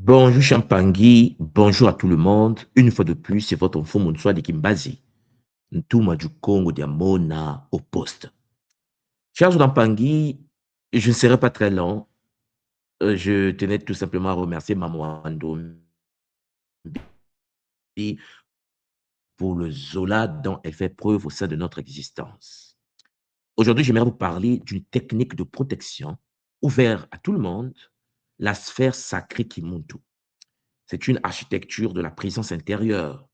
Bonjour Champangui, bonjour à tout le monde. Une fois de plus, c'est votre enfant Monsoi de Kimbazi. Ntouma du Congo Diamona au poste. Cher Champangui, je ne serai pas très long. Je tenais tout simplement à remercier Maman Andombi pour le Zola dont elle fait preuve au sein de notre existence. Aujourd'hui, j'aimerais vous parler d'une technique de protection ouverte à tout le monde, la sphère sacrée Kimuntu. C'est une architecture de la présence intérieure.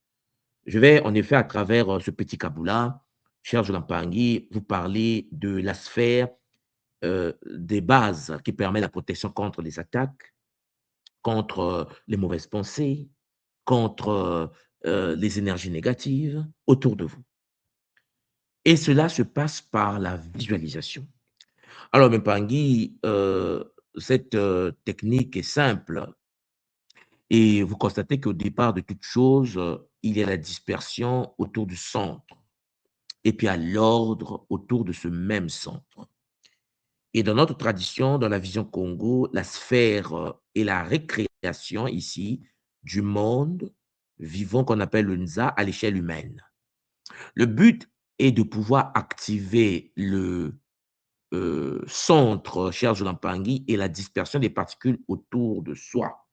Je vais en effet, à travers ce petit kaboula, cher Jolampangui, vous parler de la sphère des bases qui permet la protection contre les attaques, contre les mauvaises pensées, contre les énergies négatives autour de vous. Et cela se passe par la visualisation. Alors, Mpangui, cette technique est simple et vous constatez qu'au départ de toute chose, il y a la dispersion autour du centre et puis à l'ordre autour de ce même centre. Et dans notre tradition, dans la vision Congo, la sphère est la récréation ici du monde vivant qu'on appelle le Nza à l'échelle humaine. Le but est de pouvoir activer le centre, cher Jolampangui, et la dispersion des particules autour de soi.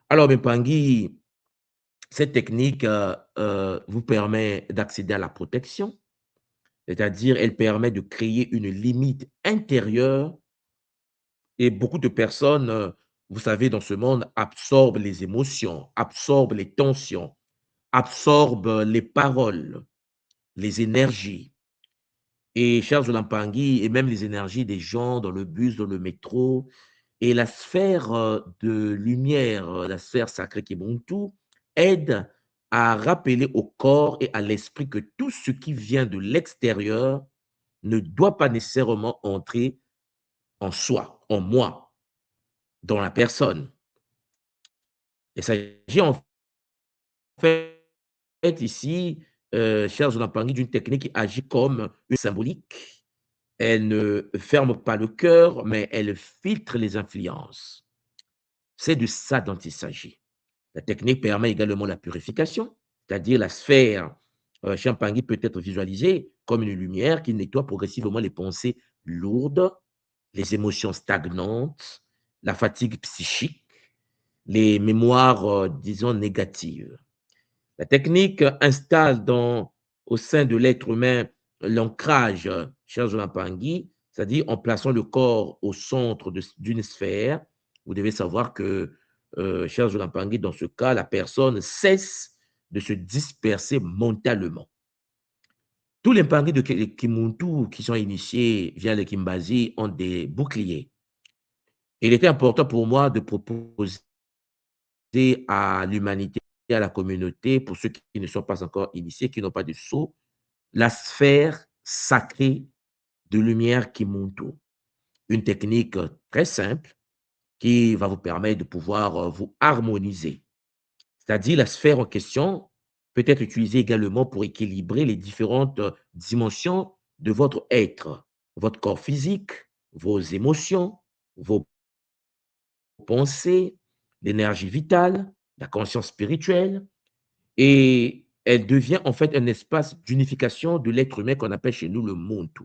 Alors, Mpangui, cette technique vous permet d'accéder à la protection, c'est-à-dire elle permet de créer une limite intérieure et beaucoup de personnes, vous savez, dans ce monde, absorbent les émotions, absorbent les tensions, absorbent les paroles, les énergies. Et Charles Lampangi, et même les énergies des gens dans le bus, dans le métro, et la sphère de lumière, la sphère sacrée qui est Ubuntu, aide à rappeler au corps et à l'esprit que tout ce qui vient de l'extérieur ne doit pas nécessairement entrer en soi, en moi, dans la personne. Il s'agit en fait ici, cher Zonapangi, d'une technique qui agit comme une symbolique. Elle ne ferme pas le cœur, mais elle filtre les influences. C'est de ça dont il s'agit. La technique permet également la purification, c'est-à-dire la sphère Champangui peut être visualisée comme une lumière qui nettoie progressivement les pensées lourdes, les émotions stagnantes, la fatigue psychique, les mémoires, disons, négatives. La technique installe au sein de l'être humain l'ancrage, cher Pangui, c'est-à-dire en plaçant le corps au centre d'une sphère. Vous devez savoir que, cher Pangui, dans ce cas, la personne cesse de se disperser mentalement. Tous les Pangui de Kimuntu qui sont initiés via les Kimbazi ont des boucliers. Il était important pour moi de proposer à l'humanité, à la communauté, pour ceux qui ne sont pas encore initiés, qui n'ont pas de sceau, la sphère sacrée de lumière Kimuntu. Une technique très simple qui va vous permettre de pouvoir vous harmoniser. C'est-à-dire la sphère en question peut être utilisée également pour équilibrer les différentes dimensions de votre être, votre corps physique, vos émotions, vos pensées, l'énergie vitale, la conscience spirituelle, et elle devient en fait un espace d'unification de l'être humain qu'on appelle chez nous le Muntu.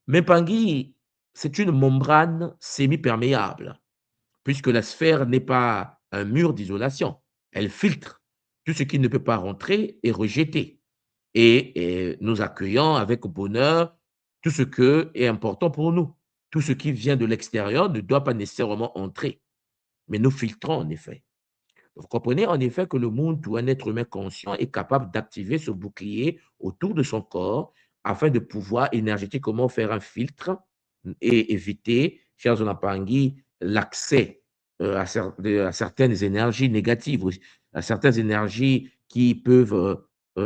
Mais Pangui, c'est une membrane semi-perméable, puisque la sphère n'est pas un mur d'isolation. Elle filtre tout ce qui ne peut pas rentrer et rejeter. Et nous accueillons avec bonheur tout ce qui est important pour nous. Tout ce qui vient de l'extérieur ne doit pas nécessairement entrer, mais nous filtrons en effet. Vous comprenez en effet que le monde ou un être humain conscient est capable d'activer ce bouclier autour de son corps afin de pouvoir énergétiquement faire un filtre et éviter, chers Zonapangui, l'accès à certaines énergies négatives, à certaines énergies qui peuvent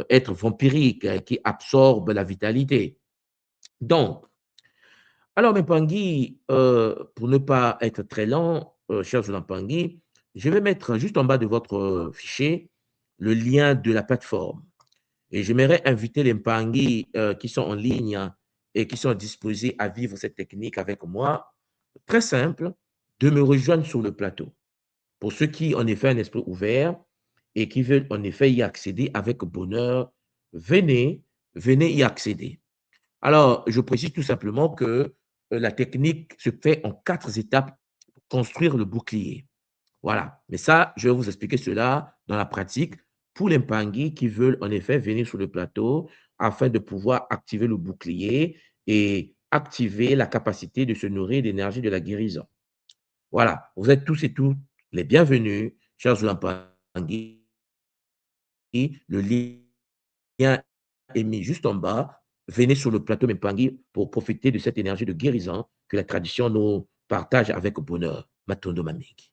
être vampiriques, qui absorbent la vitalité. Donc, alors, Mpangui, pour ne pas être très lent, cher Mpangui, je vais mettre juste en bas de votre fichier le lien de la plateforme. Et j'aimerais inviter les Mpangui qui sont en ligne et qui sont disposés à vivre cette technique avec moi, très simple, de me rejoindre sur le plateau. Pour ceux qui, en effet, ont un esprit ouvert et qui veulent, en effet, y accéder avec bonheur, venez, venez y accéder. Alors, je précise tout simplement que la technique se fait en 4 étapes pour construire le bouclier. Voilà. Mais ça, je vais vous expliquer cela dans la pratique pour les Mpangui qui veulent en effet venir sur le plateau afin de pouvoir activer le bouclier et activer la capacité de se nourrir d'énergie de la guérison. Voilà. Vous êtes tous et toutes les bienvenus, chers Mpangui. Le lien est mis juste en bas. Venez sur le plateau Mpangui pour profiter de cette énergie de guérison que la tradition nous partage avec bonheur. Matondo Mameki.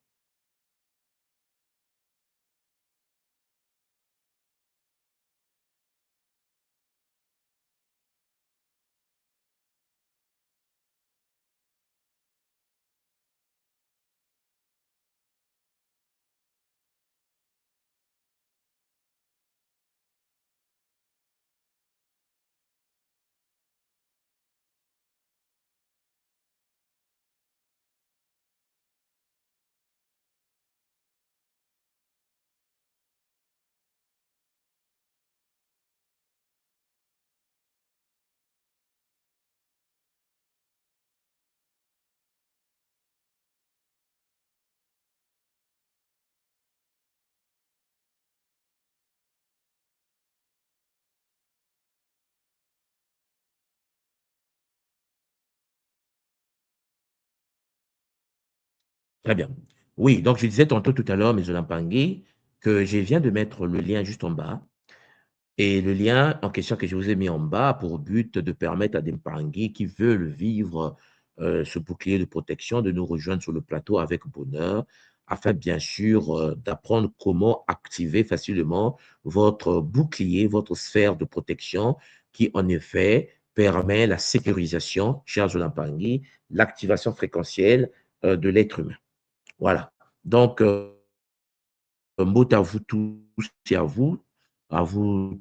Très bien. Oui, donc je disais tantôt tout à l'heure, mes Mpangui, que je viens de mettre le lien juste en bas. Et le lien en question que je vous ai mis en bas a pour but de permettre à des Mpangui qui veulent vivre ce bouclier de protection de nous rejoindre sur le plateau avec bonheur, afin bien sûr d'apprendre comment activer facilement votre bouclier, votre sphère de protection qui en effet permet la sécurisation, chers Mpangui, l'activation fréquentielle de l'être humain. Voilà. Donc, mot à vous tous et à vous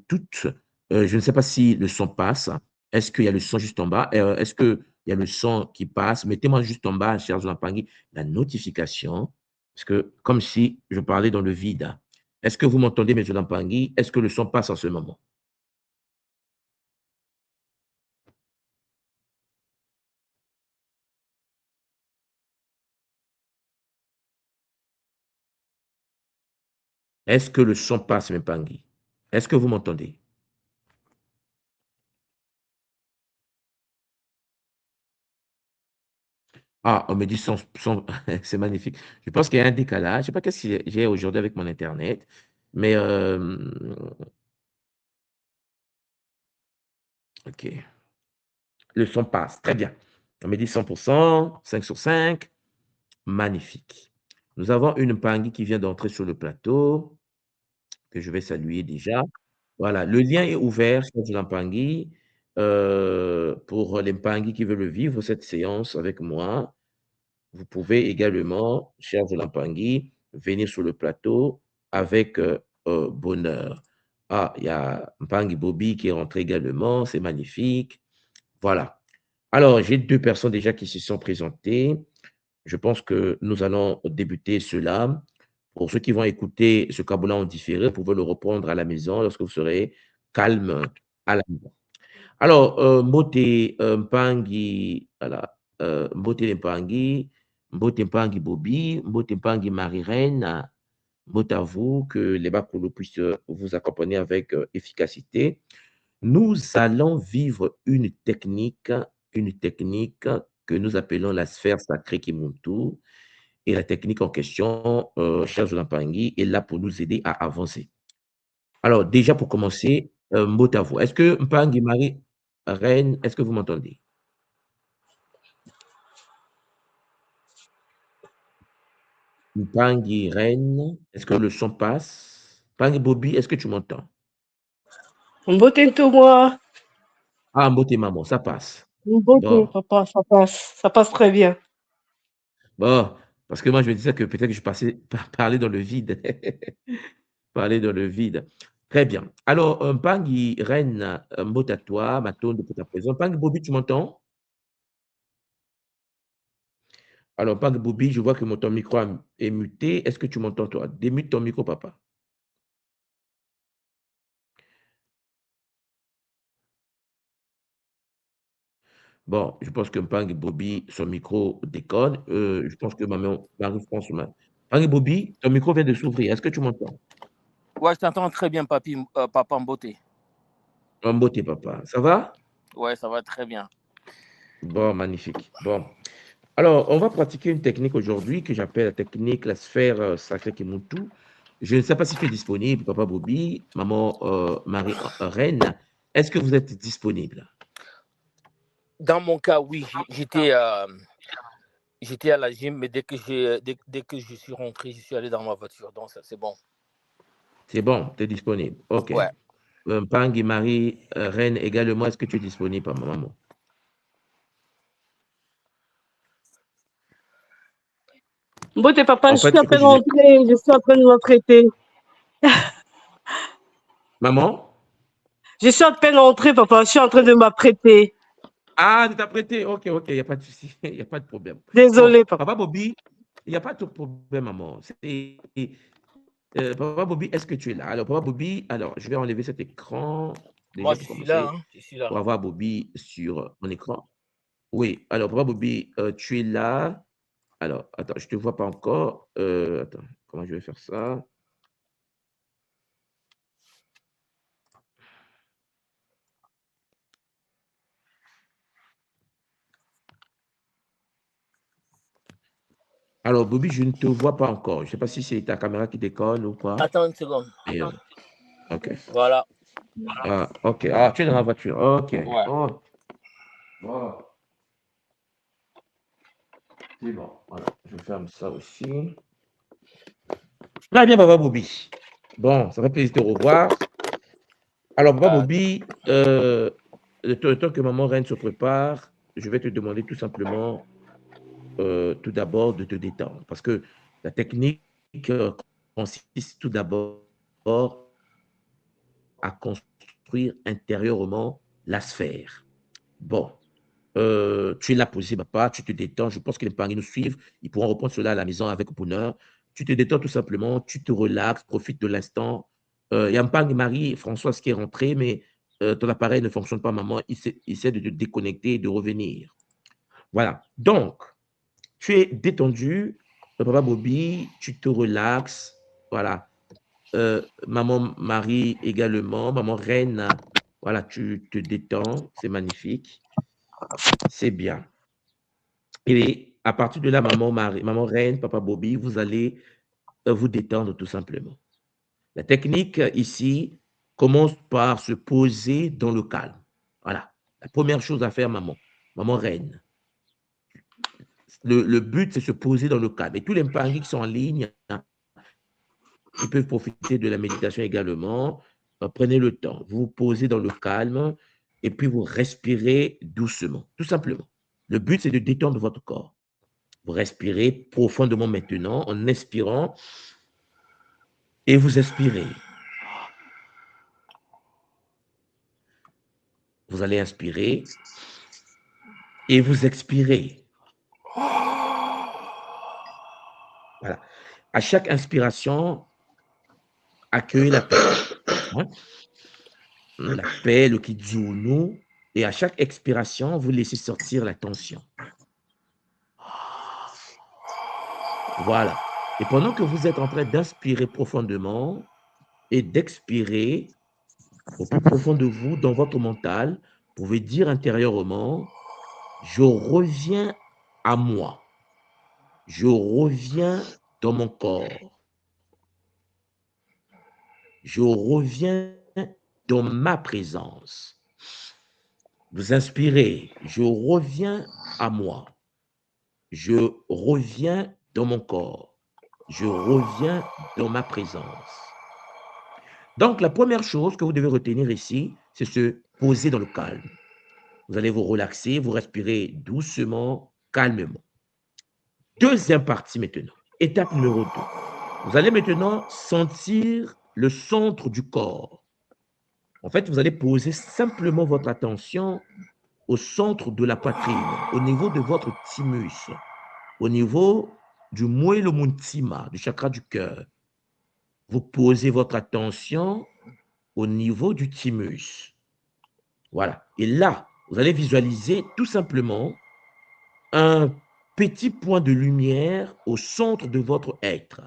toutes. Je ne sais pas si le son passe. Est-ce qu'il y a le son juste en bas? Est-ce qu'il y a le son qui passe? Mettez-moi juste en bas, chers Mpangui, la notification, parce que comme si je parlais dans le vide. Est-ce que vous m'entendez, mes Mpangui? Est-ce que le son passe en ce moment? Est-ce que le son passe, Mpangui? Est-ce que vous m'entendez? Ah, on me dit c'est magnifique. Je pense qu'il y a un décalage. Je ne sais pas qu'est-ce que j'ai aujourd'hui avec mon Internet, mais OK. Le son passe. Très bien. On me dit 100%, 5 sur 5. Magnifique. Nous avons une Mpangui qui vient d'entrer sur le plateau, que je vais saluer déjà. Voilà, le lien est ouvert sur la Mpangui pour les Mpangui qui veulent vivre cette séance avec moi. Vous pouvez également, chers Mpangui, venir sur le plateau avec bonheur. Ah, il y a Mpangi Bobby qui est rentré également, c'est magnifique. Voilà. Alors, j'ai 2 personnes déjà qui se sont présentées. Je pense que nous allons débuter cela. Pour ceux qui vont écouter ce Kabbalah en différé, vous pouvez le reprendre à la maison lorsque vous serez calme à la maison. Alors, Mbote Mpangi, voilà, Mbote Mpangi, Mbote Mpangi Bobby, Mbote Mpangi Marie-Reine, Mbote à vous, que les Bakolo puissent vous accompagner avec efficacité. Nous allons vivre une technique que nous appelons la sphère sacrée Kimuntu. Et la technique en question, cher Mpangui, est là pour nous aider à avancer. Alors, déjà pour commencer, mot à vous. Est-ce que Mpangi Marie Reine, est-ce que vous m'entendez? Mpangi Reine, est-ce que le son passe? Mpangi Bobby, est-ce que tu m'entends? Mbote moi, Ah, Mbote Maman, ça passe. Mbote, Bon, papa, ça passe très bien. bon, parce que moi, je me disais que peut-être que je passais par parler dans le vide. Parler dans le vide. Très bien. Alors, Mpangi Reine, mot à toi, ma tone pour ta présence. Mpangi Bobby, tu m'entends? Alors, Pang Bobby, je vois que ton micro est muté. Est-ce que tu m'entends, toi? Démute ton micro, papa. Bon, je pense que Pang Bobby, son micro déconne. Je pense que Marie-France, Pang Bobby, ton micro vient de s'ouvrir. Est-ce que tu m'entends? Ouais, je t'entends très bien, Papa Mboté. En beauté, papa. Ça va? Ouais, ça va très bien. Bon, magnifique. Bon. Alors, on va pratiquer une technique aujourd'hui que j'appelle la technique la sphère sacrée Kimuntu. Je ne sais pas si tu es disponible, papa Bobby, maman Marie Reine. Est-ce que vous êtes disponible? Dans mon cas, oui, j'étais à la gym, mais dès que je suis rentré, je suis allé dans ma voiture. Donc, ça, c'est bon. C'est bon, tu es disponible. OK. Ouais. Pang et Marie Reine également, est-ce que tu es disponible, papa, maman? Mbote, papa, En je suis fait, à ce que peine je dis. rentrée. Je suis en train de m'apprêter. Maman? Je suis à peine rentrée, papa. Je suis en train de m'apprêter. Ah, de t'apprêter. OK, OK, il n'y a pas de souci. Il n'y a pas de problème. Bon, Désolée, papa. papa Bobby, il n'y a pas de problème, maman. Papa Bobby, est-ce que tu es là? Alors, papa Bobby, alors, je vais enlever cet écran Moi, déjà je pour suis là. commencer, Je suis là. pour avoir Bobby sur mon écran. Oui, alors, papa Bobby, tu es là. Alors, attends, je ne te vois pas encore. Attends, comment je vais faire ça? Alors, Bobby, je ne te vois pas encore. Je ne sais pas si c'est ta caméra qui déconne ou quoi. Attends une seconde. OK. Voilà. Ah, OK. Ah, tu es dans la voiture. OK. Ouais. Oh. Bon. C'est bon. Voilà. Je ferme ça aussi. Très bien, papa Bobby. Bon, ça fait plaisir de te revoir. Alors, papa Bobby, le temps que maman Reine se prépare, je vais te demander tout simplement, tout d'abord, de te détendre. Parce que la technique consiste tout d'abord à construire intérieurement la sphère. Bon, tu es là posé, papa, tu te détends. Je pense que les parents nous suivent. Ils pourront reprendre cela à la maison avec bonheur. Tu te détends tout simplement, tu te relaxes, profite de l'instant. Il y a Mpang Marie, Françoise qui est rentrée, mais ton appareil ne fonctionne pas, maman. Il essaie de te déconnecter et de revenir. Voilà. Donc, tu es détendu, papa Bobby, tu te relaxes. Voilà. Maman Marie également, maman Reine, voilà, tu te détends, c'est magnifique, c'est bien. Et à partir de là, maman Marie, maman Reine, papa Bobby, vous allez vous détendre tout simplement. La technique ici commence par se poser dans le calme. Voilà, la première chose à faire, maman Reine. Le but, c'est se poser dans le calme. Et tous les mpangis qui sont en ligne, ils peuvent profiter de la méditation également. Prenez le temps, vous vous posez dans le calme et puis vous respirez doucement, tout simplement. Le but, c'est de détendre votre corps. Vous respirez profondément maintenant en inspirant et vous expirez. Vous allez inspirer et vous expirez. Voilà. À chaque inspiration, accueillez la paix. Hein? La paix, le kidzuno. Et à chaque expiration, vous laissez sortir la tension. Voilà. Et pendant que vous êtes en train d'inspirer profondément et d'expirer au plus profond de vous, dans votre mental, vous pouvez dire intérieurement, je reviens à moi. Je reviens dans mon corps. Je reviens dans ma présence. Vous inspirez, je reviens à moi. Je reviens dans mon corps. Je reviens dans ma présence. Donc, la première chose que vous devez retenir ici, c'est se poser dans le calme. Vous allez vous relaxer, vous respirez doucement, calmement. Deuxième partie maintenant, étape numéro 2. Vous allez maintenant sentir le centre du corps. En fait, vous allez poser simplement votre attention au centre de la poitrine, au niveau de votre thymus, au niveau du Muelo Muntima, du chakra du cœur. Vous posez votre attention au niveau du thymus. Voilà. Et là, vous allez visualiser tout simplement un petit point de lumière au centre de votre être.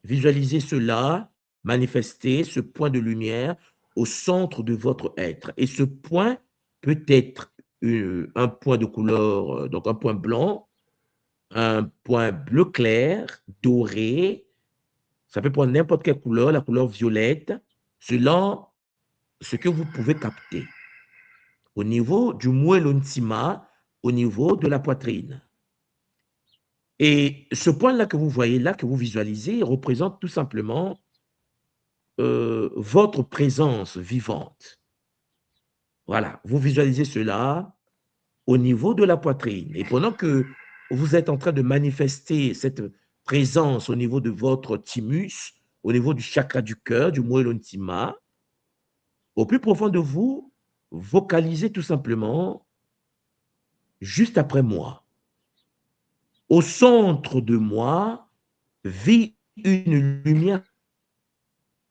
Visualisez cela, manifestez ce point de lumière au centre de votre être. Et ce point peut être un point de couleur, donc un point blanc, un point bleu clair, doré. Ça peut prendre n'importe quelle couleur, la couleur violette, selon ce que vous pouvez capter. Au niveau du muelo ntima, au niveau de la poitrine. Et ce point-là que vous voyez là, que vous visualisez, représente tout simplement votre présence vivante. Voilà, vous visualisez cela au niveau de la poitrine. Et pendant que vous êtes en train de manifester cette présence au niveau de votre thymus, au niveau du chakra du cœur, du muelo ntima, au plus profond de vous, vocalisez tout simplement juste après moi. Au centre de moi vit une lumière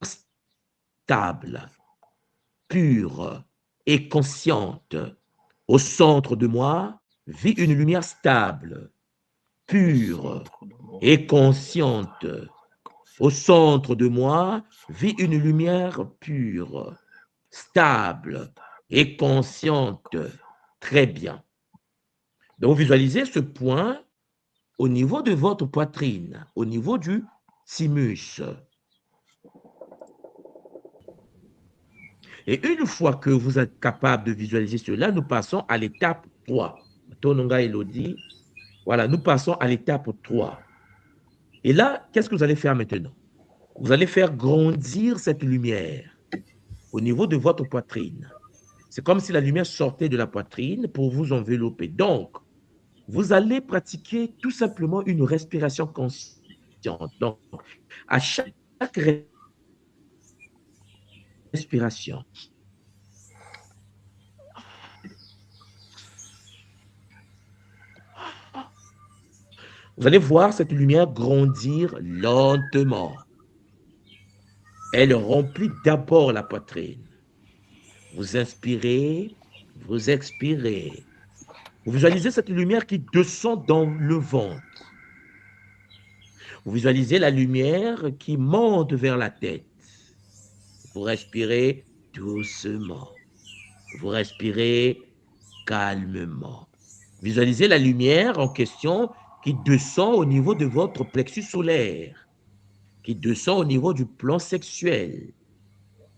stable, pure et consciente. Au centre de moi vit une lumière stable, pure et consciente. Au centre de moi vit une lumière pure, stable et consciente. Très bien. Donc, visualisez ce point au niveau de votre poitrine, au niveau du thymus. Et une fois que vous êtes capable de visualiser cela, nous passons à l'étape 3. Tononga Elodie, voilà, nous passons à l'étape 3. Et là, qu'est-ce que vous allez faire maintenant? Vous allez faire grandir cette lumière au niveau de votre poitrine. C'est comme si la lumière sortait de la poitrine pour vous envelopper. Donc, vous allez pratiquer tout simplement une respiration consciente. Donc, à chaque respiration, vous allez voir cette lumière grandir lentement. Elle remplit d'abord la poitrine. Vous inspirez, vous expirez. Vous visualisez cette lumière qui descend dans le ventre. Vous visualisez la lumière qui monte vers la tête. Vous respirez doucement. Vous respirez calmement. Visualisez la lumière en question qui descend au niveau de votre plexus solaire, qui descend au niveau du plan sexuel,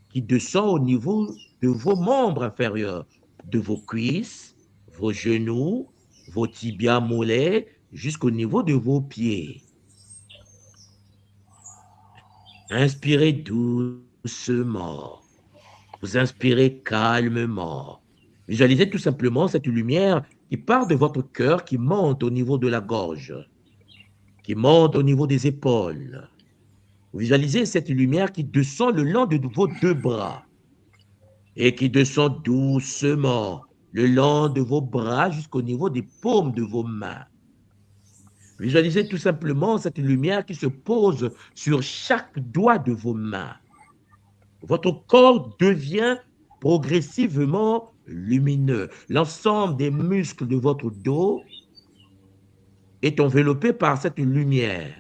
qui descend au niveau de vos membres inférieurs, de vos cuisses, vos genoux, vos tibias mollets, jusqu'au niveau de vos pieds. Inspirez doucement. Vous inspirez calmement. Visualisez tout simplement cette lumière qui part de votre cœur, qui monte au niveau de la gorge, qui monte au niveau des épaules. Vous visualisez cette lumière qui descend le long de vos deux bras et qui descend doucement le long de vos bras jusqu'au niveau des paumes de vos mains. Visualisez tout simplement cette lumière qui se pose sur chaque doigt de vos mains. Votre corps devient progressivement lumineux. L'ensemble des muscles de votre dos est enveloppé par cette lumière.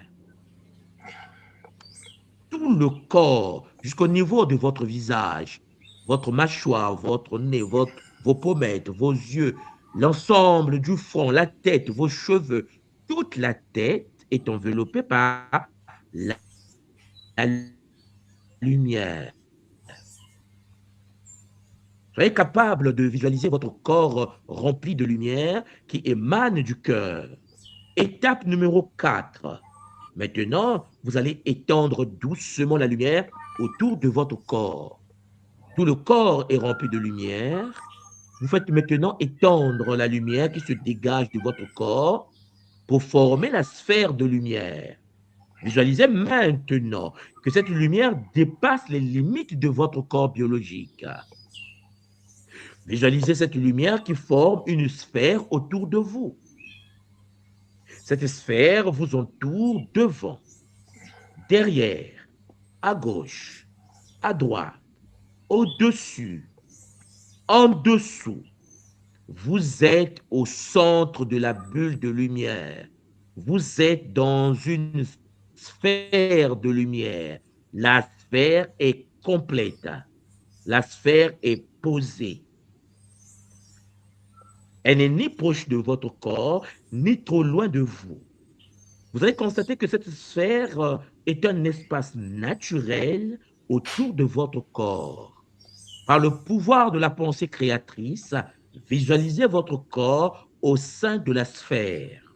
Tout le corps, jusqu'au niveau de votre visage, votre mâchoire, votre nez, vos pommettes, vos yeux, l'ensemble du front, la tête, vos cheveux, toute la tête est enveloppée par la lumière. Soyez capable de visualiser votre corps rempli de lumière qui émane du cœur. Étape numéro 4. Maintenant, vous allez étendre doucement la lumière autour de votre corps. Tout le corps est rempli de lumière. Vous faites maintenant étendre la lumière qui se dégage de votre corps pour former la sphère de lumière. Visualisez maintenant que cette lumière dépasse les limites de votre corps biologique. Visualisez cette lumière qui forme une sphère autour de vous. Cette sphère vous entoure devant, derrière, à gauche, à droite, au-dessus, en dessous. Vous êtes au centre de la bulle de lumière. Vous êtes dans une sphère de lumière. La sphère est complète. La sphère est posée. Elle n'est ni proche de votre corps, ni trop loin de vous. Vous allez constater que cette sphère est un espace naturel autour de votre corps. Par le pouvoir de la pensée créatrice, visualisez votre corps au sein de la sphère.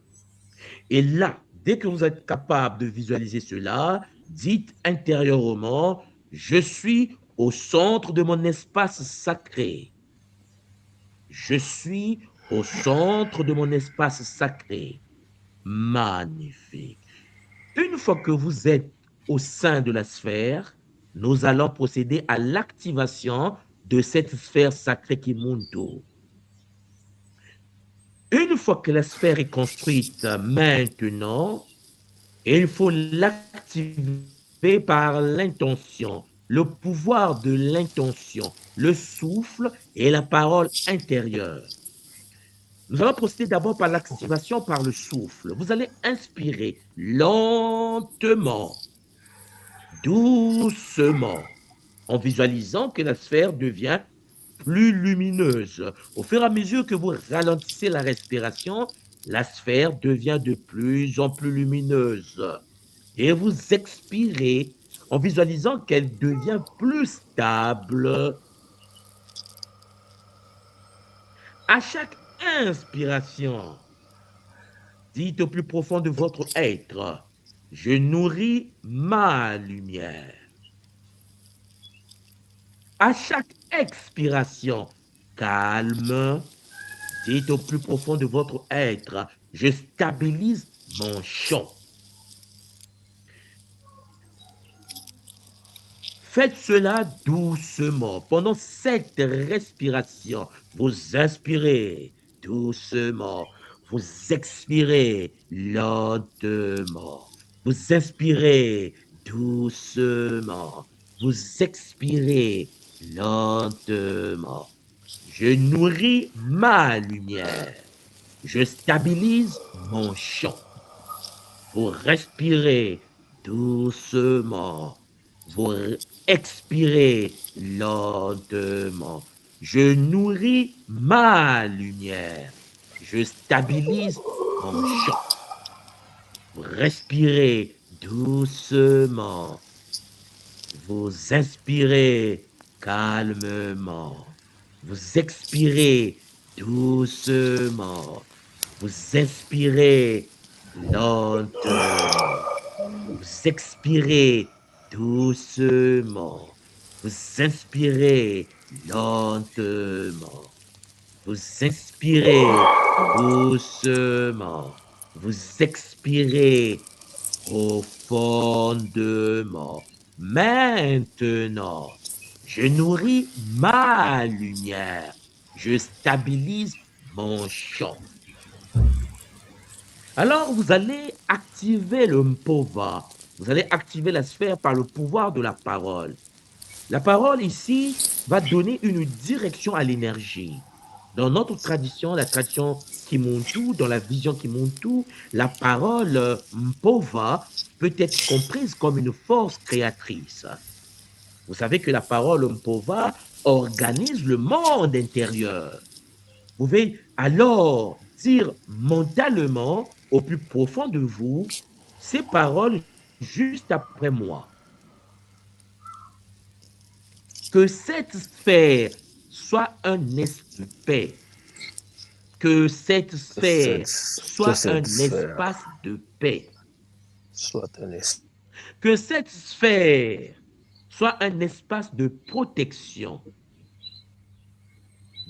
Et là, dès que vous êtes capable de visualiser cela, dites intérieurement, je suis au centre de mon espace sacré. Je suis au centre de mon espace sacré. Magnifique. Une fois que vous êtes au sein de la sphère, nous allons procéder à l'activation de cette sphère sacrée Kimuntu. Une fois que la sphère est construite maintenant, il faut l'activer par l'intention, le pouvoir de l'intention, le souffle et la parole intérieure. Nous allons procéder d'abord par l'activation par le souffle. Vous allez inspirer lentement, doucement, en visualisant que la sphère devient plus lumineuse. Au fur et à mesure que vous ralentissez la respiration, la sphère devient de plus en plus lumineuse. Et vous expirez en visualisant qu'elle devient plus stable. À chaque inspiration, dites au plus profond de votre être, je nourris ma lumière. À chaque expiration, calme, dites au plus profond de votre être, je stabilise mon champ. Faites cela doucement. Pendant cette respiration, vous inspirez doucement, vous expirez lentement. Vous inspirez doucement, vous expirez lentement. Je nourris ma lumière. Je stabilise mon champ. Vous respirez doucement. Vous expirez lentement. Je nourris ma lumière. Je stabilise mon champ. Vous respirez doucement. Vous inspirez calmement. Vous expirez doucement. Vous inspirez lentement. Vous expirez doucement. Vous inspirez lentement. Vous inspirez doucement. Vous expirez profondément. Maintenant, je nourris ma lumière. Je stabilise mon champ. Alors, vous allez activer le Mpova. Vous allez activer la sphère par le pouvoir de la parole. La parole ici va donner une direction à l'énergie. Dans notre tradition, la tradition Kimuntu, dans la vision Kimuntu, la parole Mpova peut être comprise comme une force créatrice. Vous savez que la parole Mpova organise le monde intérieur. Vous pouvez alors dire mentalement au plus profond de vous ces paroles juste après moi. Que cette sphère soit un espace. Que cette sphère soit un espace de paix. Que cette sphère soit un espace de protection,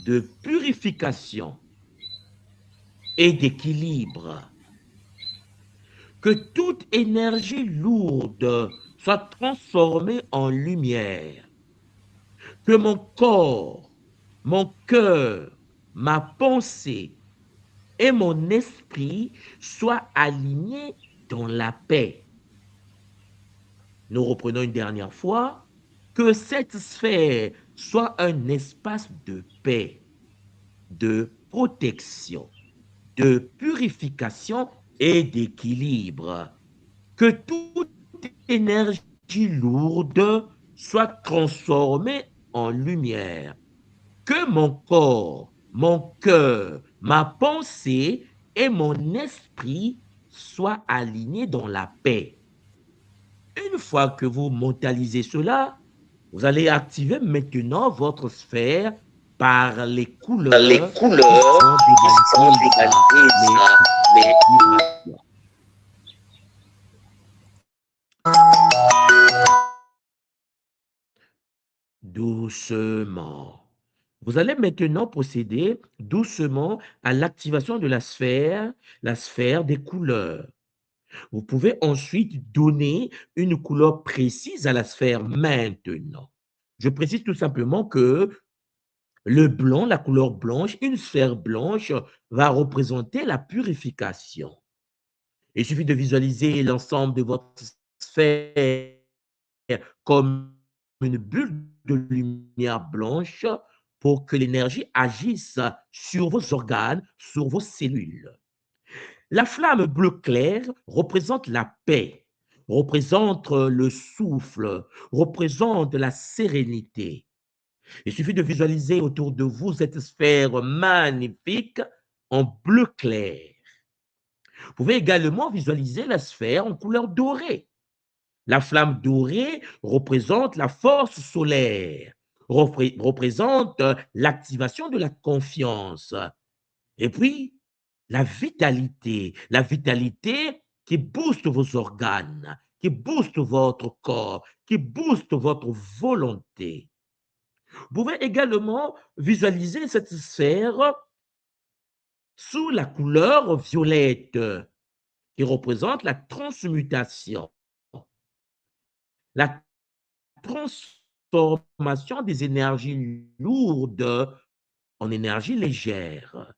de purification et d'équilibre. Que toute énergie lourde soit transformée en lumière. Que mon corps, mon cœur, ma pensée et mon esprit soient alignés dans la paix. Nous reprenons une dernière fois. Que cette sphère soit un espace de paix, de protection, de purification et d'équilibre. Que toute énergie lourde soit transformée en lumière. Que mon corps, mon cœur, ma pensée et mon esprit soient alignés dans la paix. Une fois que vous mentalisez cela, vous allez activer maintenant votre sphère par les couleurs qui sont d'égalité les vibrations. Doucement. Vous allez maintenant procéder doucement à l'activation de la sphère des couleurs. Vous pouvez ensuite donner une couleur précise à la sphère maintenant. Je précise tout simplement que le blanc, la couleur blanche, une sphère blanche va représenter la purification. Il suffit de visualiser l'ensemble de votre sphère comme une bulle de lumière blanche pour que l'énergie agisse sur vos organes, sur vos cellules. La flamme bleu clair représente la paix, représente le souffle, représente la sérénité. Il suffit de visualiser autour de vous cette sphère magnifique en bleu clair. Vous pouvez également visualiser la sphère en couleur dorée. La flamme dorée représente la force solaire, représente l'activation de la confiance. Et puis, la vitalité qui booste vos organes, qui booste votre corps, qui booste votre volonté. Vous pouvez également visualiser cette sphère sous la couleur violette qui représente la transmutation, la transformation des énergies lourdes en énergie légère.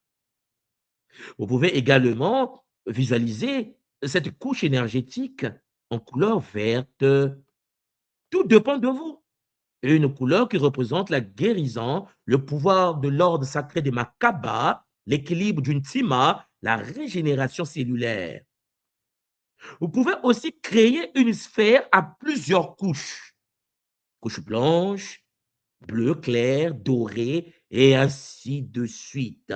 Vous pouvez également visualiser cette couche énergétique en couleur verte. Tout dépend de vous. Une couleur qui représente la guérison, le pouvoir de l'ordre sacré de Makaba, l'équilibre d'une Tima, la régénération cellulaire. Vous pouvez aussi créer une sphère à plusieurs couches. Couche blanche, bleu clair, doré, et ainsi de suite.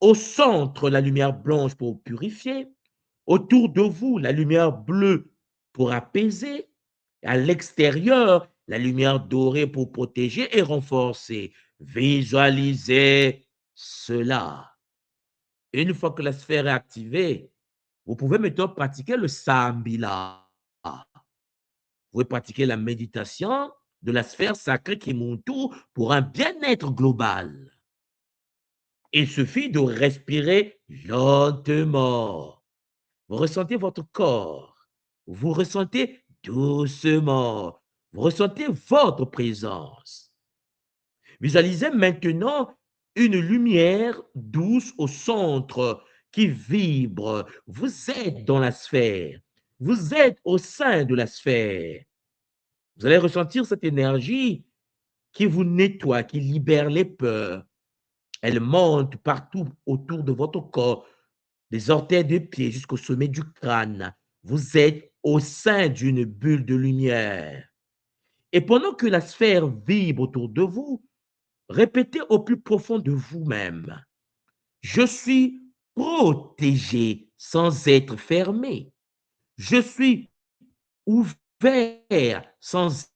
Au centre, la lumière blanche pour purifier. Autour de vous, la lumière bleue pour apaiser. À l'extérieur, la lumière dorée pour protéger et renforcer. Visualisez cela. Une fois que la sphère est activée, vous pouvez maintenant pratiquer le Sambila. Vous pouvez pratiquer la méditation de la sphère sacrée qui m'entoure pour un bien-être global. Il suffit de respirer lentement. Vous ressentez votre corps. Vous ressentez doucement. Vous ressentez votre présence. Visualisez maintenant une lumière douce au centre qui vibre. Vous êtes dans la sphère. Vous êtes au sein de la sphère. Vous allez ressentir cette énergie qui vous nettoie, qui libère les peurs. Elle monte partout autour de votre corps, des orteils des pieds jusqu'au sommet du crâne. Vous êtes au sein d'une bulle de lumière. Et pendant que la sphère vibre autour de vous, répétez au plus profond de vous-même. Je suis protégé sans être fermé. Je suis ouvert sans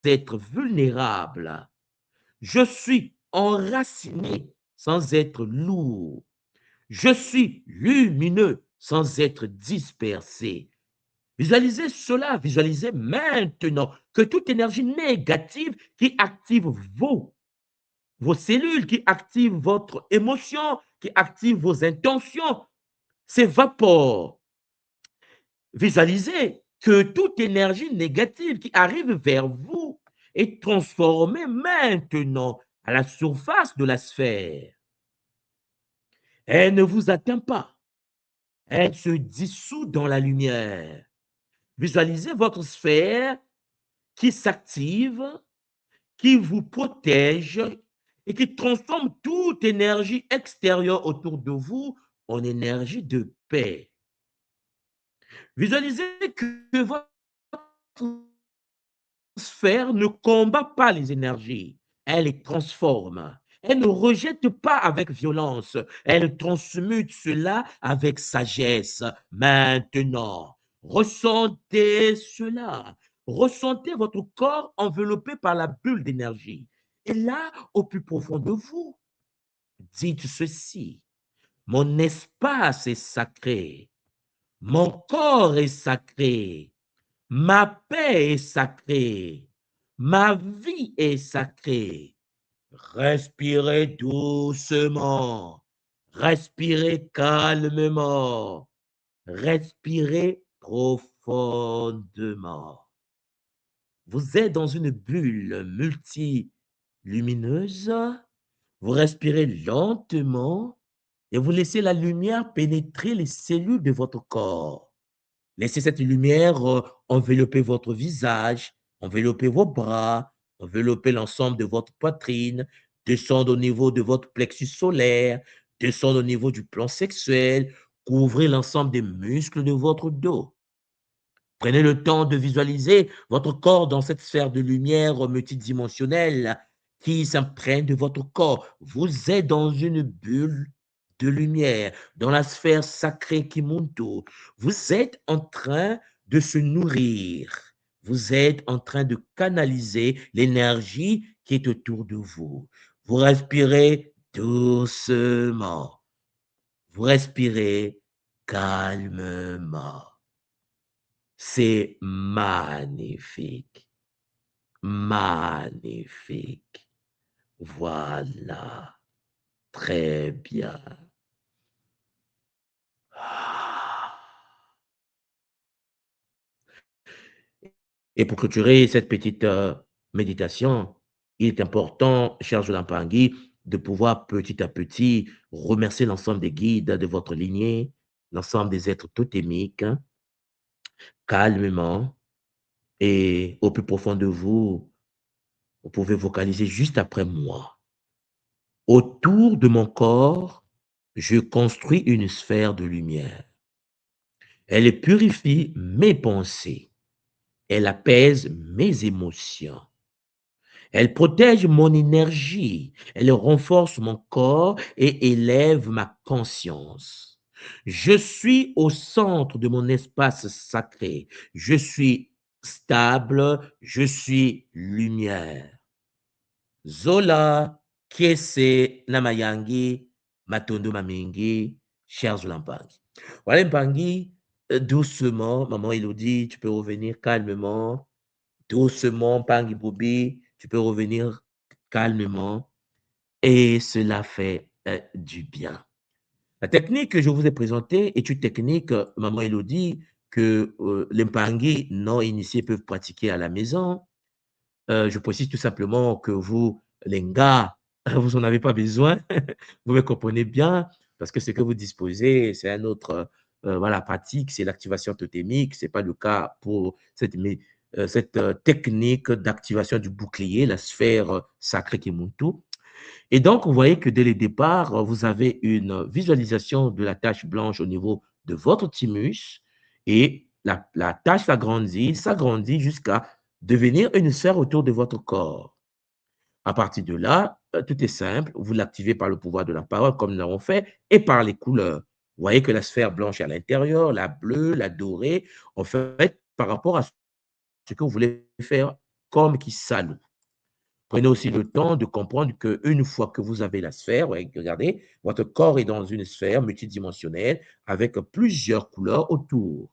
être vulnérable. Je suis enraciné sans être lourd. Je suis lumineux sans être dispersé. Visualisez cela, visualisez maintenant que toute énergie négative qui active vos cellules, qui active votre émotion, qui active vos intentions, s'évapore. Visualisez que toute énergie négative qui arrive vers vous est transformée maintenant à la surface de la sphère. Elle ne vous atteint pas. Elle se dissout dans la lumière. Visualisez votre sphère qui s'active, qui vous protège et qui transforme toute énergie extérieure autour de vous en énergie de paix. Visualisez que votre sphère ne combat pas les énergies, elle les transforme. Elle ne rejette pas avec violence, elle transmute cela avec sagesse. Maintenant, ressentez cela. Ressentez votre corps enveloppé par la bulle d'énergie. Et là, au plus profond de vous, dites ceci: mon espace est sacré, mon corps est sacré, ma paix est sacrée, ma vie est sacrée. Respirez doucement, respirez calmement, respirez profondément. Vous êtes dans une bulle multilumineuse, vous respirez lentement et vous laissez la lumière pénétrer les cellules de votre corps. Laissez cette lumière envelopper votre visage, envelopper vos bras, envelopper l'ensemble de votre poitrine, descendre au niveau de votre plexus solaire, descendre au niveau du plan sexuel, couvrir l'ensemble des muscles de votre dos. Prenez le temps de visualiser votre corps dans cette sphère de lumière multidimensionnelle qui s'imprègne de votre corps. Vous êtes dans une bulle de lumière, dans la sphère sacrée Kimuntu. Vous êtes en train de se nourrir. Vous êtes en train de canaliser l'énergie qui est autour de vous. Vous respirez doucement. Vous respirez calmement. C'est magnifique. Magnifique. Voilà. Très bien. Et pour clôturer cette petite méditation, il est important, cher Jolan Pangui, de pouvoir petit à petit remercier l'ensemble des guides de votre lignée, l'ensemble des êtres totémiques, calmement et au plus profond de vous, vous pouvez vocaliser juste après moi. Autour de mon corps, je construis une sphère de lumière. Elle purifie mes pensées. Elle apaise mes émotions. Elle protège mon énergie. Elle renforce mon corps et élève ma conscience. Je suis au centre de mon espace sacré. Je suis stable. Je suis lumière. Zola, Kiese, Namayangi, Matondo Mamingi, chers Zolampangi. Voilà, Mpangi, doucement, maman Elodie, tu peux revenir calmement. Doucement, Pangi Bobi, tu peux revenir calmement. Et cela fait du bien. La technique que je vous ai présentée est une technique, maman Elodie, que les Mpangi non initiés peuvent pratiquer à la maison. Je précise tout simplement que vous, les gars, vous n'en avez pas besoin. Vous me comprenez bien, parce que ce que vous disposez, c'est un autre voilà, pratique, c'est l'activation totémique. Ce n'est pas le cas pour cette technique d'activation du bouclier, la sphère sacrée Kimuntu. Et donc, vous voyez que dès le départ, vous avez une visualisation de la tache blanche au niveau de votre thymus et la tache s'agrandit jusqu'à devenir une sphère autour de votre corps. À partir de là, tout est simple. Vous l'activez par le pouvoir de la parole, comme nous l'avons fait, et par les couleurs. Vous voyez que la sphère blanche est à l'intérieur, la bleue, la dorée, en fait, par rapport à ce que vous voulez faire comme qui s'alloue. Prenez aussi le temps de comprendre qu'une fois que vous avez la sphère, regardez, votre corps est dans une sphère multidimensionnelle avec plusieurs couleurs autour.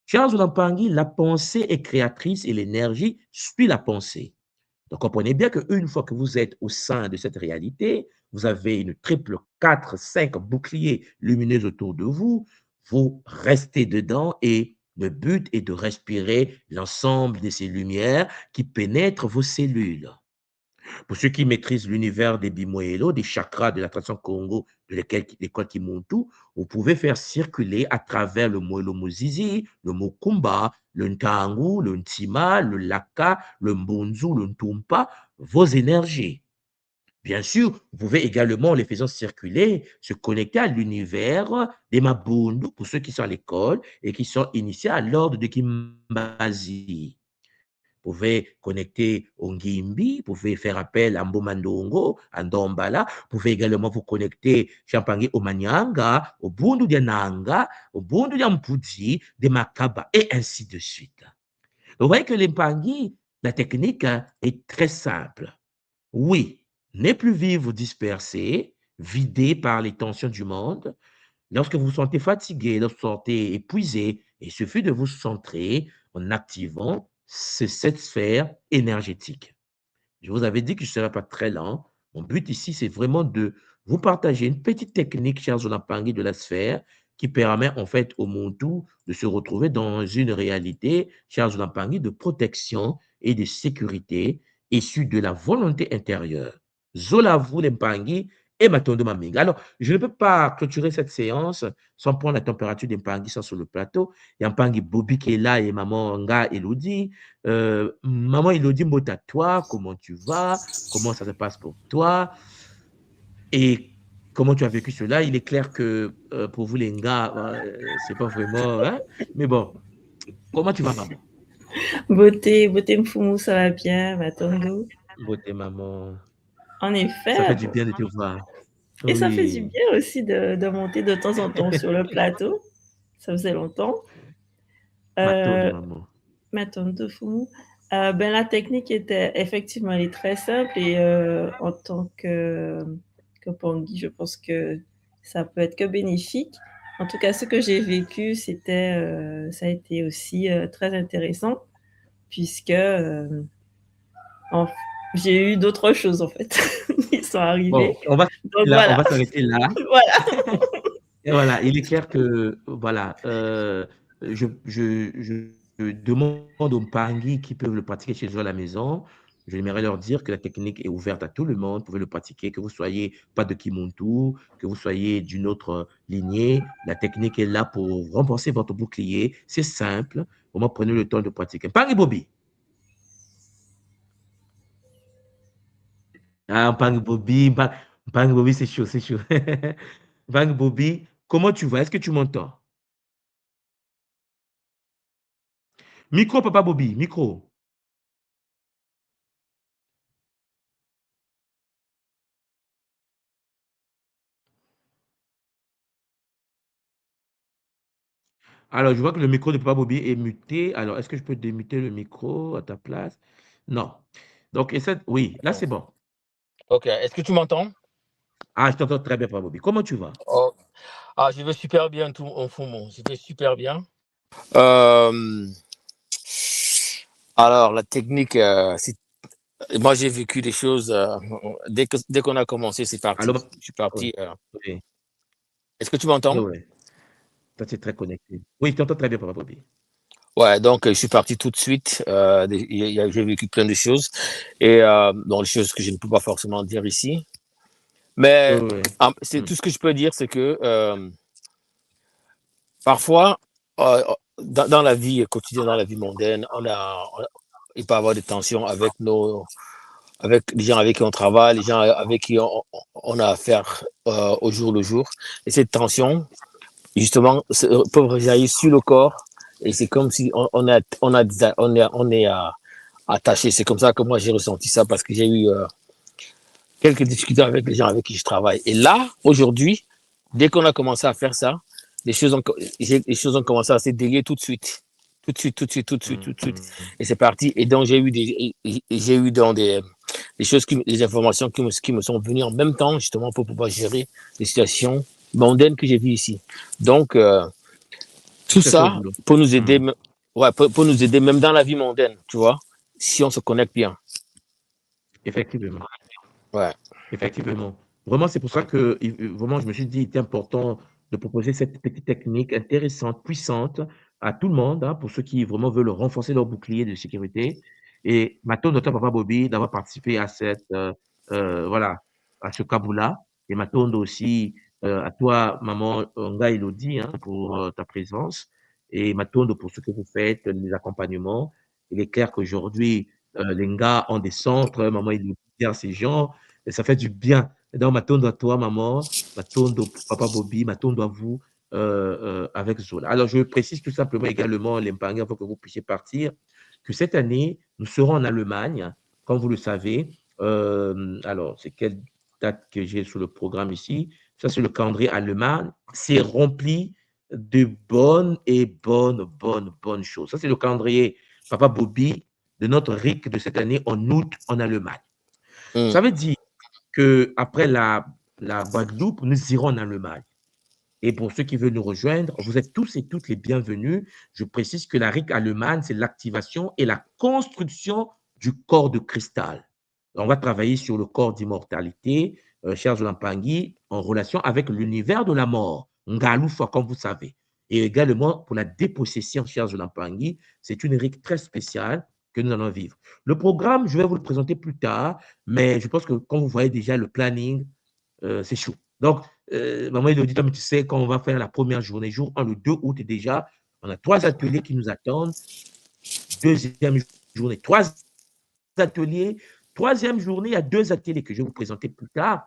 Charles Lampangi, la pensée est créatrice et l'énergie suit la pensée. Donc, comprenez bien qu'une fois que vous êtes au sein de cette réalité, vous avez une triple 4, 5 boucliers lumineux autour de vous, vous restez dedans et le but est de respirer l'ensemble de ces lumières qui pénètrent vos cellules. Pour ceux qui maîtrisent l'univers des Bimoelo, des chakras de la tradition Congo, de l'école Kimuntu, vous pouvez faire circuler à travers le Moelo Mozizi, le Mokumba, le Ntangu, le Ntima, le Laka, le Mbunzu, le Ntumpa, vos énergies. Bien sûr, vous pouvez également, en les faisant circuler, se connecter à l'univers des Mabundu, pour ceux qui sont à l'école et qui sont initiés à l'ordre de Kimbazi. Vous pouvez connecter au Ngimbi, vous pouvez faire appel à Mbomandongo, à Ndombala, vous pouvez également vous connecter Champangui au Manyanga, au Bundu de Nanga, au Bundu de Mpudzi, de Makaba, et ainsi de suite. Vous voyez que l'Empangui, la technique est très simple. Oui, ne plus vivre dispersé, vidé par les tensions du monde. Lorsque vous vous sentez fatigué, lorsque vous vous sentez épuisé, il suffit de vous centrer en activant cette sphère énergétique. Je vous avais dit que je ne serais pas très lent. Mon but ici, c'est vraiment de vous partager une petite technique, chers Zonapangui, de la sphère qui permet en fait au Muntu de se retrouver dans une réalité, chers Zonapangui, de protection et de sécurité issue de la volonté intérieure. Zolavu Lempangi et Matondo Maminga. Alors, je ne peux pas clôturer cette séance sans prendre la température d'Empangi sans sur le plateau. Il y a Mpangi Bobby qui est là et maman Nga Elodie. Maman Elodie Mbota, toi, comment tu vas? Comment ça se passe pour toi? Et comment tu as vécu cela? Il est clair que pour vous, les Nga, c'est pas vraiment. Hein? Mais bon, comment tu vas, maman? Beauté Mfumu, ça va bien, Matondo. Beauté, maman. En effet. Ça fait du bien de te voir. Et ça fait du bien aussi de monter de temps en temps sur le plateau. Ça faisait longtemps. Matondo, maman. Matondo Fumu. Ben, la technique était effectivement, elle est très simple et en tant que Pangui, je pense que ça peut être que bénéfique. En tout cas, ce que j'ai vécu, c'était, ça a été aussi très intéressant puisque j'ai eu d'autres choses en fait. Ils sont arrivés. Bon, on va s'arrêter là. Voilà. Et voilà, il est clair que voilà, je demande aux Mpangi qui peuvent le pratiquer chez eux à la maison. J'aimerais leur dire que la technique est ouverte à tout le monde. Vous pouvez le pratiquer, que vous soyez pas de Kimuntu, que vous soyez d'une autre lignée. La technique est là pour renforcer votre bouclier. C'est simple. Vraiment, prenez le temps de pratiquer. Mpangi Bobby. Ah, Mpangi Bobby, c'est chaud, c'est chaud. Mpangi Bobby, comment tu vas? Est-ce que tu m'entends? Micro, Papa Bobby, micro. Alors, je vois que le micro de Papa Bobby est muté. Alors, est-ce que je peux démuter le micro à ta place? Non. Donc, oui, là, c'est bon. Ok, est-ce que tu m'entends? Ah, je t'entends très bien, Papa Bobby. Comment tu vas? Oh. Ah, je vais super bien, tout en fond. Je vais super bien. Alors, la technique, moi, j'ai vécu des choses. Dès qu'on a commencé, c'est parti. Alors, je suis parti. oui. Est-ce que tu m'entends? Oui. Toi, tu es très connecté. Oui, je t'entends très bien, Papa Bobby. Ouais, donc je suis parti tout de suite. J'ai vécu plein de choses. Et bon, des choses que je ne peux pas forcément dire ici. Mais c'est tout ce que je peux dire, c'est que parfois, dans la vie quotidienne, dans la vie mondaine, il peut y avoir des tensions avec les gens avec qui on travaille, les gens avec qui on a affaire au jour le jour. Et cette tension, justement, peut réagir sur le corps. Et c'est comme si on est attaché. C'est comme ça que moi j'ai ressenti ça parce que j'ai eu quelques discussions avec les gens avec qui je travaille. Et là, aujourd'hui, dès qu'on a commencé à faire ça, les choses ont commencé à se délier tout de suite. Tout de suite. Et c'est parti. Et donc, j'ai eu des choses, des informations qui me sont venues en même temps, justement, pour pouvoir gérer les situations mondaines que j'ai vues ici. Donc, tout ça pour nous aider, pour nous aider même dans la vie mondaine, tu vois, si on se connecte bien. Effectivement. Ouais. Effectivement. Vraiment, c'est pour ça que vraiment, je me suis dit, il était important de proposer cette petite technique intéressante, puissante à tout le monde, hein, pour ceux qui vraiment veulent renforcer leur bouclier de sécurité. Et Matondo, toi, Papa Bobby, d'avoir participé à cette, voilà, à ce Kaboula. Et Matondo aussi, à toi, maman Nga Elodie, hein, pour ta présence. Et Matondo pour ce que vous faites, les accompagnements. Il est clair qu'aujourd'hui, les Nga ont des centres, maman Elodie gère ces gens, et ça fait du bien. Et donc, Matondo à toi, maman, Matondo, Papa Bobby, Matondo à vous, avec Zola. Alors, je précise tout simplement également, l'Empangé, avant que vous puissiez partir, que cette année, nous serons en Allemagne, comme vous le savez. Alors, c'est quelle date que j'ai sur le programme ici? Ça, c'est le calendrier allemand. C'est rempli de bonnes choses. Ça, c'est le calendrier, Papa Bobby, de notre RIC de cette année en août en Allemagne. Ça veut dire qu'après la Guadeloupe, nous irons en Allemagne. Et pour ceux qui veulent nous rejoindre, vous êtes tous et toutes les bienvenus. Je précise que la RIC allemande, c'est l'activation et la construction du corps de cristal. On va travailler sur le corps d'immortalité, cher Zolampangi, en relation avec l'univers de la mort, Ngaloufa, comme vous savez. Et également pour la dépossession, cher Zolampangi, c'est une RIC très spéciale que nous allons vivre. Le programme, je vais vous le présenter plus tard, mais je pense que quand vous voyez déjà le planning, c'est chaud. Donc, maman Elodie, comme tu sais, quand on va faire la première journée, jour 1, le 2 août déjà, on a 3 ateliers qui nous attendent. Deuxième journée, 3 ateliers. Troisième journée, il y a 2 ateliers que je vais vous présenter plus tard.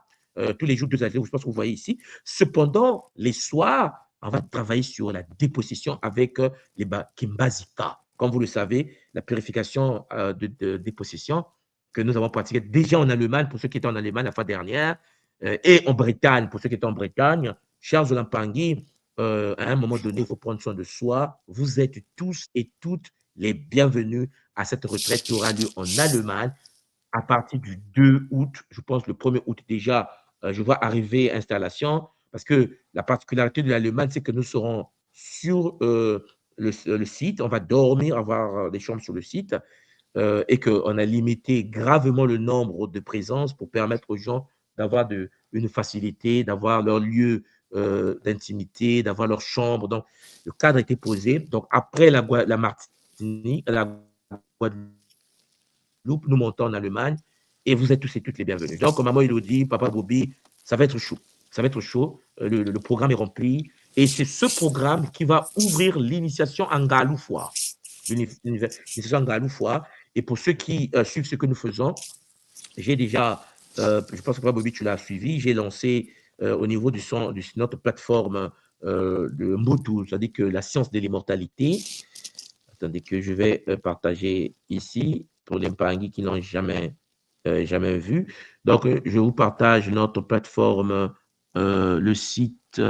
Tous les jours, 2 ateliers, je pense que vous voyez ici. Cependant, les soirs, on va travailler sur la dépossession avec les Kimbazika. Comme vous le savez, la purification de dépossession que nous avons pratiquée déjà en Allemagne, pour ceux qui étaient en Allemagne la fois dernière, et en Bretagne, pour ceux qui étaient en Bretagne. Chers Zolampangi, à un moment donné, il faut prendre soin de soi. Vous êtes tous et toutes les bienvenus à cette retraite qui aura lieu en Allemagne à partir du 2 août. Je pense le 1er août déjà, je vois arriver installation, parce que la particularité de l'Allemagne, c'est que nous serons sur le site, on va dormir, avoir des chambres sur le site, et qu'on a limité gravement le nombre de présences pour permettre aux gens d'avoir une facilité, d'avoir leur lieu d'intimité, d'avoir leur chambre. Donc, le cadre a été posé. Donc, après la Martinique, la Guadeloupe, nous montons en Allemagne et vous êtes tous et toutes les bienvenus. Donc, maman Elodie, papa Bobby, ça va être chaud. Ça va être chaud. Le programme est rempli. Et c'est ce programme qui va ouvrir l'initiation en Galoufoua. L'initiation en Galoufoua. Et pour ceux qui suivent ce que nous faisons, j'ai déjà, je pense que papa Bobby, tu l'as suivi, j'ai lancé au niveau de notre plateforme de Motu, c'est-à-dire que la science de l'immortalité. Attendez que je vais partager ici pour les Mpangi qui n'ont jamais vu. Donc, je vous partage notre plateforme, le site.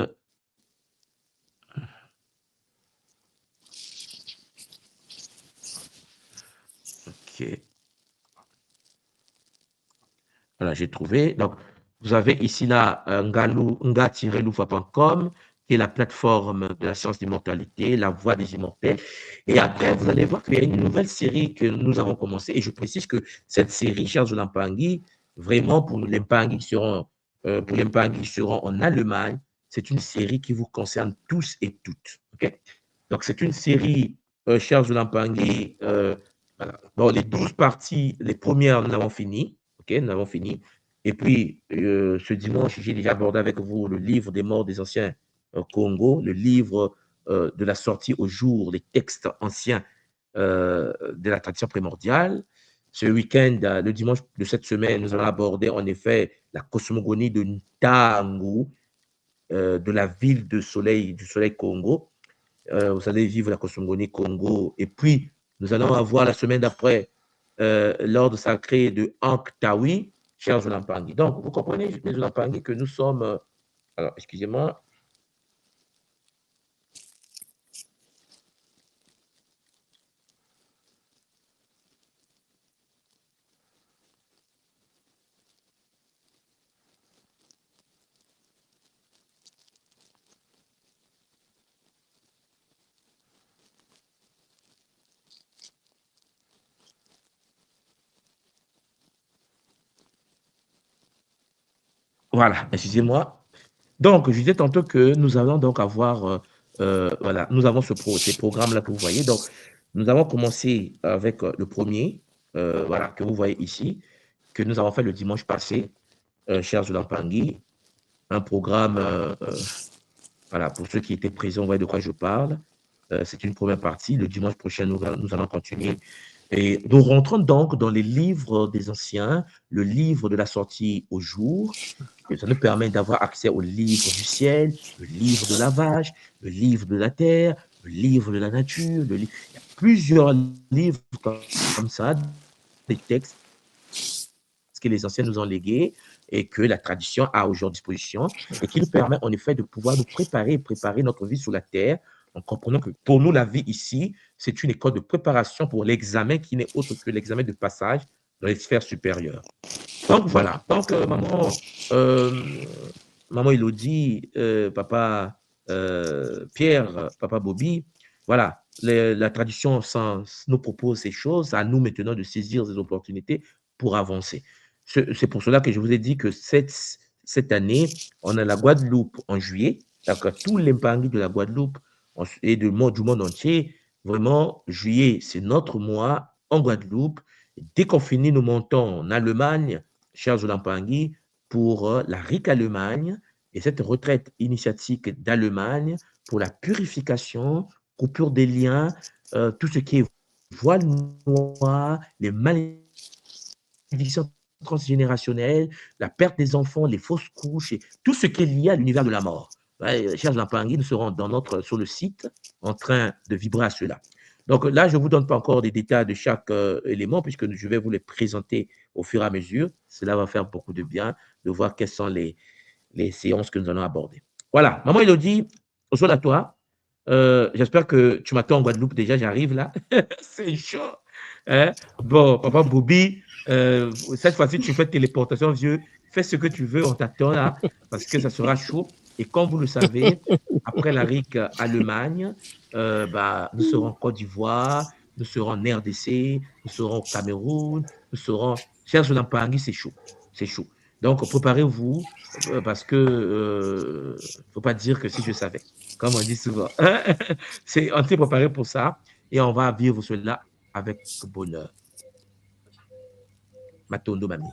OK. Voilà, j'ai trouvé. Donc, vous avez ici là nga-loufa.com, qui est la plateforme de la science d'immortalité, la voie des immortels. Et après, vous allez voir qu'il y a une nouvelle série que nous avons commencé. Et je précise que cette série, chers Zolampangi, vraiment pour les Mpangi qui seront en Allemagne, c'est une série qui vous concerne tous et toutes. Okay? Donc, c'est une série, chers Zolampangi, voilà. Bon, les 12 parties, les premières, nous avons fini. OK, nous avons fini. Et puis, ce dimanche, j'ai déjà abordé avec vous le livre des morts des anciens Congo, le livre de la sortie au jour, les textes anciens de la tradition primordiale. Ce week-end, le dimanche de cette semaine, nous allons aborder en effet la cosmogonie de Ntangu, de la ville du soleil Congo. Vous allez vivre la cosmogonie Congo. Et puis, nous allons avoir la semaine d'après l'ordre sacré de Anktawi, cher Zolampangi. Donc, vous comprenez, les Zolampangi, que nous sommes. Alors, excusez-moi. Voilà, excusez-moi. Donc, je disais tantôt que nous allons donc avoir, voilà, nous avons ces programmes-là que vous voyez. Donc, nous avons commencé avec le premier, voilà, que vous voyez ici, que nous avons fait le dimanche passé, cher Zulampangi, un programme, voilà, pour ceux qui étaient présents, vous voyez de quoi je parle. C'est une première partie. Le dimanche prochain, nous allons continuer. Et nous rentrons donc dans les livres des anciens, le livre de la sortie au jour. Et ça nous permet d'avoir accès au livre du ciel, le livre de la vache, le livre de la terre, le livre de la nature. Il y a plusieurs livres comme ça, des textes que les anciens nous ont légués et que la tradition a aujourd'hui à disposition et qui nous permet en effet de pouvoir nous préparer notre vie sur la terre en comprenant que pour nous, la vie ici, c'est une école de préparation pour l'examen qui n'est autre que l'examen de passage dans les sphères supérieures. Donc voilà, donc maman Elodie, papa Pierre, papa Bobby, voilà, la tradition nous propose ces choses, à nous maintenant de saisir ces opportunités pour avancer. C'est pour cela que je vous ai dit que cette année, on a la Guadeloupe en juillet, d'accord, tous les Mpangi de la Guadeloupe et du monde entier, vraiment, juillet, c'est notre mois en Guadeloupe. Dès qu'on finit, nous montons en Allemagne, chers Zulampangi, pour la RIC Allemagne et cette retraite initiatique d'Allemagne pour la purification, coupure des liens, tout ce qui est voile noire, les malédictions transgénérationnelles, la perte des enfants, les fausses couches, et tout ce qui est lié à l'univers de la mort. Ouais, chers Zulampangi, nous serons sur le site en train de vibrer à cela. Donc là, je ne vous donne pas encore des détails de chaque élément puisque je vais vous les présenter au fur et à mesure. Cela va faire beaucoup de bien de voir quelles sont les séances que nous allons aborder. Voilà, maman Elodie, au sol à toi. J'espère que tu m'attends en Guadeloupe déjà, j'arrive là. C'est chaud. Hein? Bon, papa Bobby, cette fois-ci, tu fais téléportation, vieux. Fais ce que tu veux, on t'attend là, parce que ça sera chaud. Et comme vous le savez, après la RIC Allemagne, nous serons en Côte d'Ivoire, nous serons en RDC, nous serons au Cameroun, nous serons... Chers Zulampangi, c'est chaud. C'est chaud. Donc, préparez-vous, parce que faut pas dire que si je savais, comme on dit souvent. On s'est préparé pour ça et on va vivre cela avec bonheur. Matondo Maming.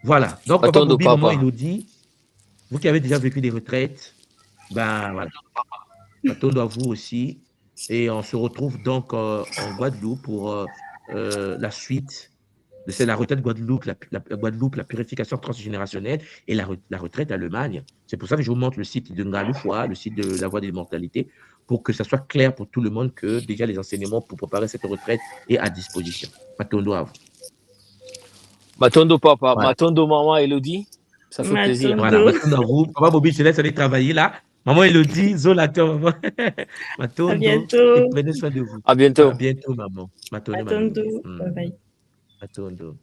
Voilà. Donc, papa Bobby, maman Elodie, vous qui avez déjà vécu des retraites, ben voilà. Matondo à vous aussi. Et on se retrouve donc en Guadeloupe pour la suite de la retraite Guadeloupe, la purification transgénérationnelle et la retraite Allemagne. C'est pour ça que je vous montre le site de Ngaloufoua, le site de la Voie de l'immortalité, pour que ça soit clair pour tout le monde que déjà les enseignements pour préparer cette retraite est à disposition. Matondo à vous. Matondo papa, voilà. Matondo maman Elodie, ça fait plaisir. Voilà, Matondo à vous. Papa Bobby, je te laisse aller travailler là. Maman Elodie, Zola, maman. Matondo. À bientôt. Prenez soin de vous. À bientôt. À bientôt, maman. Matondo. Bye bye. Matondo.